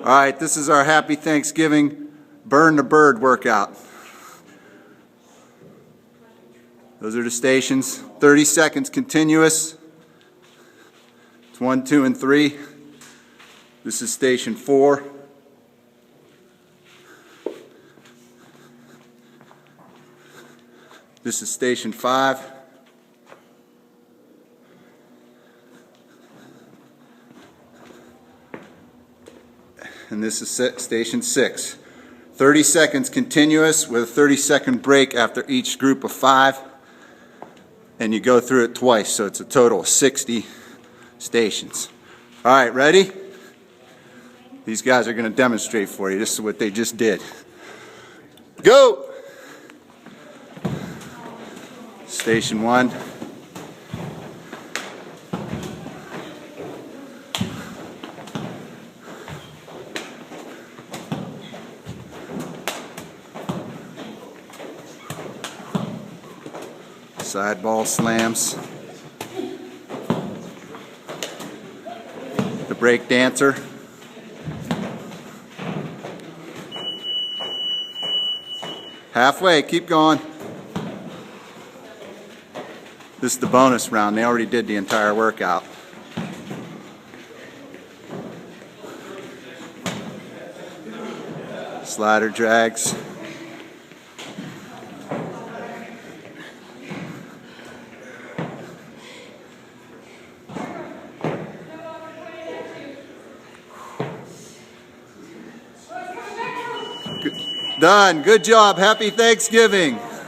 All right, this is our Happy Thanksgiving Burn the Bird workout. Those are the stations. 30 seconds continuous. It's 1, 2, and 3. This is station 4. This is station 5. And this is station 6. 30 seconds continuous with a 30-second break after each group of 5. And you go through it twice, so it's a total of 60 stations. All right, ready? These guys are going to demonstrate for you. This is what they just did. Go! Station 1. Side ball slams. The break dancer. Halfway, keep going. This is the bonus round. They already did the entire workout. Slider drags. Done. Good job. Happy Thanksgiving.